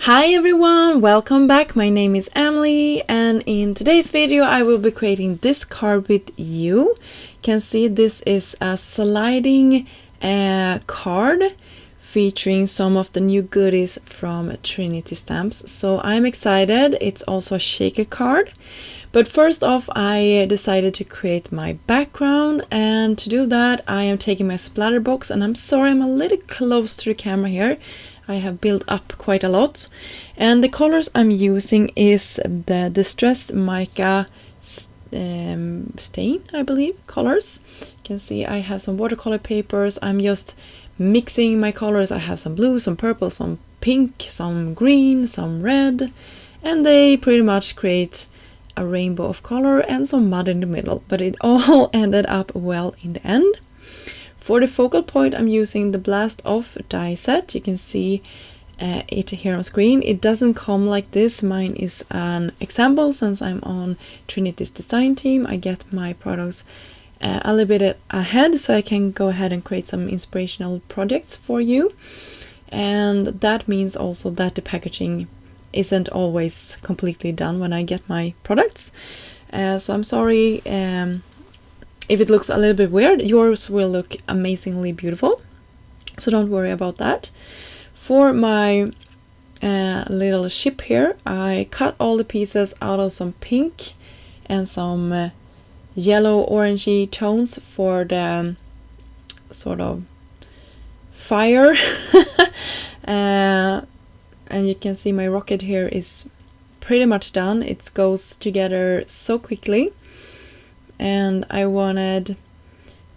Hi everyone, welcome back. My name is Emily and in today's video I will be creating this card with you. You can see this is a sliding card featuring some of the new goodies from Trinity Stamps. So I'm excited. It's also a shaker card. But first off, I decided to create my background, and to do that I am taking my splatter box, and I'm sorry I'm a little close to the camera here. I have built up quite a lot, and the colors I'm using is the Distressed Mica Stain, I believe, colors. You can see I have some watercolor papers. I'm just mixing my colors. I have some blue, some purple, some pink, some green, some red, and they pretty much create a rainbow of color and some mud in the middle, but it all ended up well in the end. For the focal point, I'm using the Blast Off die set. You can see it here on screen. It doesn't come like this. Mine is an example. Since I'm on Trinity's design team, I get my products a little bit ahead, so I can go ahead and create some inspirational projects for you. And that means also that the packaging isn't always completely done when I get my products. So I'm sorry if it looks a little bit weird. Yours will look amazingly beautiful, so don't worry about that. For my little ship here, I cut all the pieces out of some pink and some yellow orangey tones for the sort of fire. And you can see my rocket here is pretty much done. It goes together so quickly, and I wanted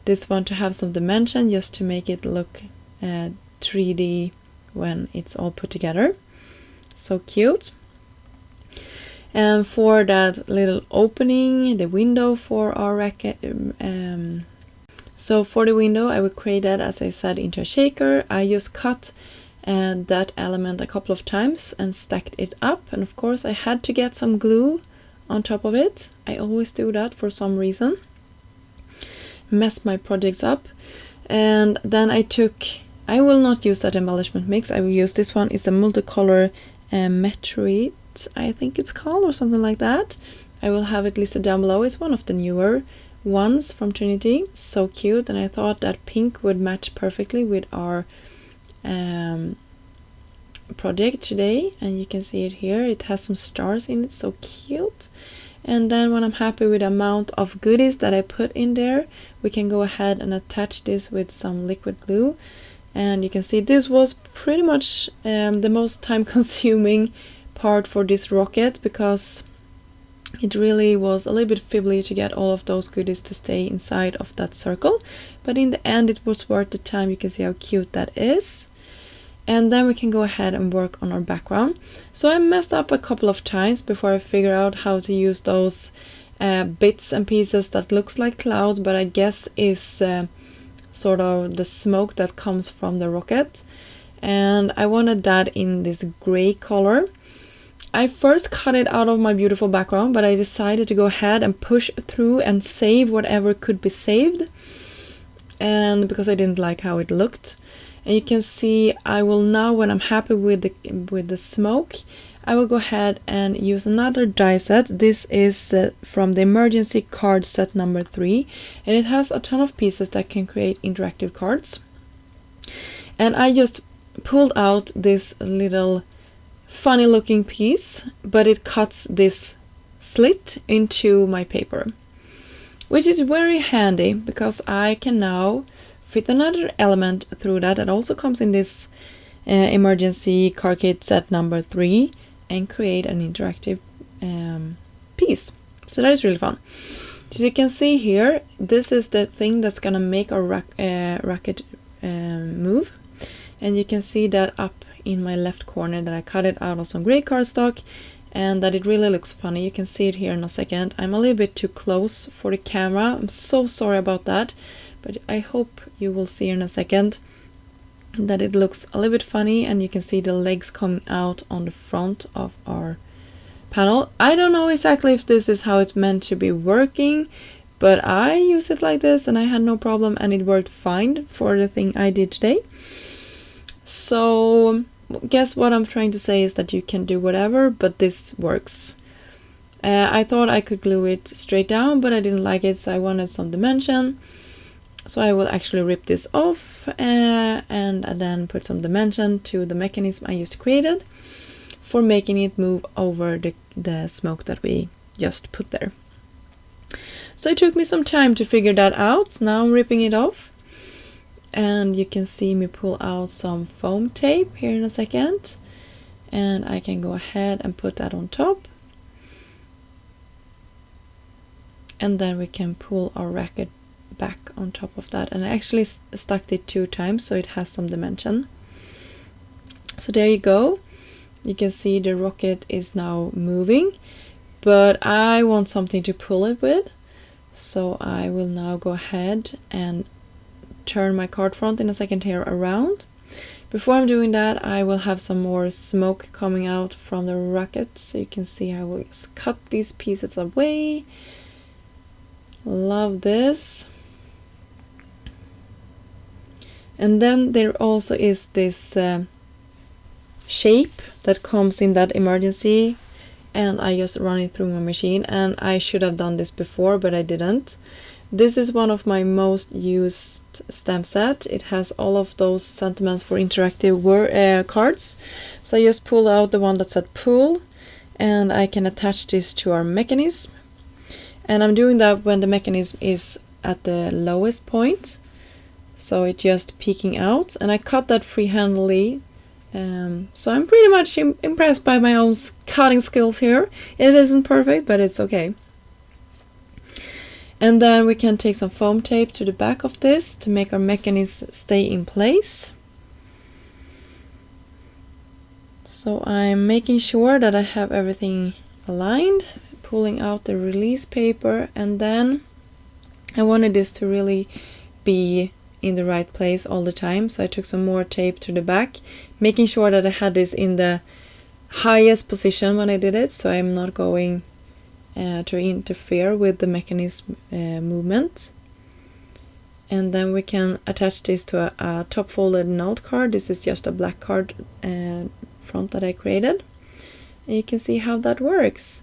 this one to have some dimension just to make it look 3D when it's all put together. So cute. And for that little opening, the window for our racket, so for the window I would create that, as I said, into a shaker. I just cut that element a couple of times and stacked it up, and of course I had to get some glue on top of it. I always do that for some reason, mess my projects up. And then I will not use that embellishment mix. I will use this one. It's a multicolor Metroid, I think it's called, or something like that. I will have it listed down below. It's one of the newer ones from Trinity. So cute, and I thought that pink would match perfectly with our project today, and you can see it here. It has some stars in it, so cute. And then when I'm happy with the amount of goodies that I put in there, we can go ahead and attach this with some liquid glue. And you can see this was pretty much the most time consuming part for this rocket, because it really was a little bit fiddly to get all of those goodies to stay inside of that circle, but in the end it was worth the time. You can see how cute that is. And then we can go ahead and work on our background. So I messed up a couple of times before I figured out how to use those bits and pieces that looks like clouds, but I guess is sort of the smoke that comes from the rocket. And I wanted that in this gray color. I first cut it out of my beautiful background, but I decided to go ahead and push through and save whatever could be saved, and because I didn't like how it looked. And you can see I will now, when I'm happy with the smoke, I will go ahead and use another die set. This is from the emergency card set number 3, and it has a ton of pieces that can create interactive cards. And I just pulled out this little funny looking piece, but it cuts this slit into my paper, which is very handy because I can now fit another element through that. It also comes in this emergency card kit set number 3 and create an interactive piece. So that is really fun. So you can see here, this is the thing that's gonna make our racket move, and you can see that up in my left corner that I cut it out of some gray cardstock, and that it really looks funny. You can see it here in a second. I'm a little bit too close for the camera. I'm so sorry about that, but I hope you will see in a second that it looks a little bit funny, and you can see the legs coming out on the front of our panel. I don't know exactly if this is how it's meant to be working, but I use it like this and I had no problem, and it worked fine for the thing I did today. So guess what I'm trying to say is that you can do whatever, but this works. I thought I could glue it straight down, but I didn't like it, so I wanted some dimension. So I will actually rip this off and then put some dimension to the mechanism I just created for making it move over the smoke that we just put there. So it took me some time to figure that out. Now I'm ripping it off, and you can see me pull out some foam tape here in a second, and I can go ahead and put that on top. And then we can pull our racket back on top of that, and I actually stuck it 2 times so it has some dimension. So there you go. You can see the rocket is now moving, but I want something to pull it with, so I will now go ahead and turn my card front in a second here around. Before I'm doing that, I will have some more smoke coming out from the rocket, so you can see I will just cut these pieces away. Love this. And then there also is this shape that comes in that emergency, and I just run it through my machine, and I should have done this before, but I didn't. This is one of my most used stamp set. It has all of those sentiments for interactive cards. So I just pulled out the one that said pull, and I can attach this to our mechanism. And I'm doing that when the mechanism is at the lowest point, so it's just peeking out, and I cut that freehandly. So I'm pretty much impressed by my own cutting skills here. It isn't perfect, but it's okay. And then we can take some foam tape to the back of this to make our mechanism stay in place. So I'm making sure that I have everything aligned, pulling out the release paper, and then I wanted this to really be in the right place all the time, so I took some more tape to the back, making sure that I had this in the highest position when I did it, so I'm not going to interfere with the mechanism movement. And then we can attach this to a top folded note card. This is just a black card front that I created, and you can see how that works.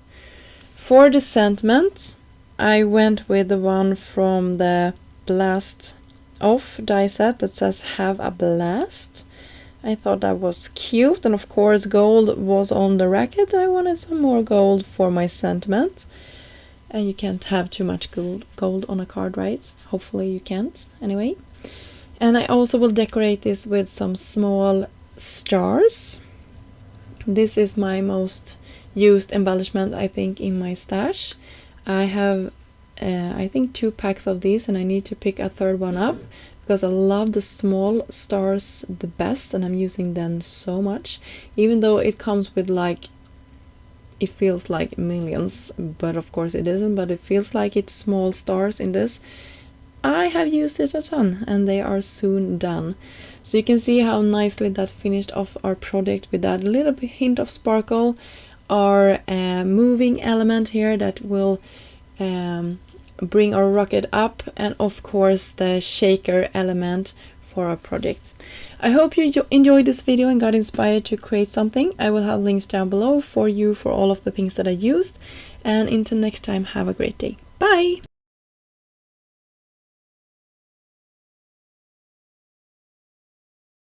For the sentiment, I went with the one from the Blast Off die set that says have a blast. I thought that was cute, and of course gold was on the racket. I wanted some more gold for my sentiment, and you can't have too much gold on a card, right? Hopefully you can't anyway. And I also will decorate this with some small stars. This is my most used embellishment, I think, in my stash. I have I think 2 packs of these, and I need to pick a 3rd one up because I love the small stars the best, and I'm using them so much, even though it comes with like, it feels like millions, but of course it isn't, but it feels like it's small stars in this. I have used it a ton, and they are soon done. So you can see how nicely that finished off our project with that little bit hint of sparkle, our moving element here that will bring our rocket up, and of course the shaker element for our project. I hope you enjoyed this video and got inspired to create something. I will have links down below for you for all of the things that I used, and until next time, have a great day. Bye!